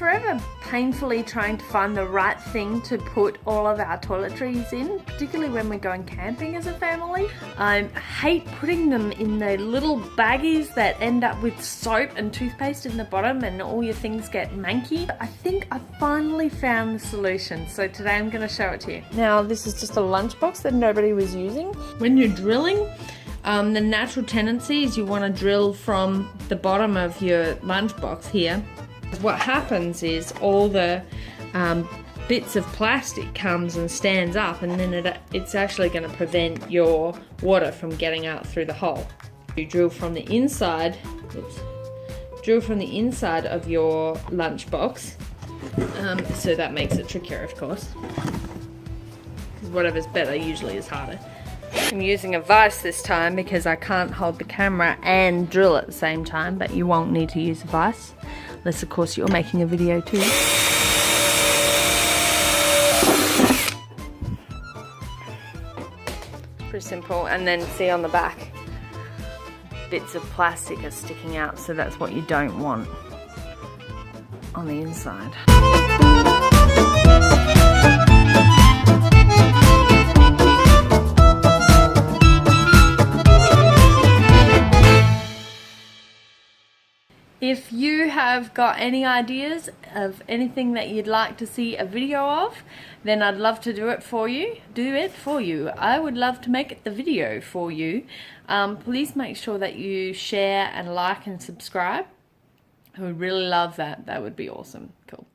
forever painfully trying to find the right thing to put all of our toiletries in, particularly when we're going camping as a family. I hate putting them in the little baggies that end up with soap and toothpaste in the bottom and all your things get manky. I think I finally found the solution, so today I'm going to show it to you. Now this is just a lunchbox that nobody was using. When you're drilling, the natural tendency is you want to drill from the bottom of your lunchbox here. What happens is all the bits of plastic comes and stands up, and then it's actually going to prevent your water from getting out through the hole. You drill from the inside, drill from the inside of your lunchbox, so that makes it trickier, of course. Because whatever's better usually is harder. I'm using a vise this time because I can't hold the camera and drill at the same time, but you won't need to use a vise, unless of course you're making a video too. Pretty simple, and then see on the back, bits of plastic are sticking out, so that's what you don't want on the inside. If you have got any ideas of anything that you'd like to see a video of, then I'd love to do it for you. I would love to make the video for you. Please make sure that you share and like and subscribe. I would really love that. That would be awesome. Cool.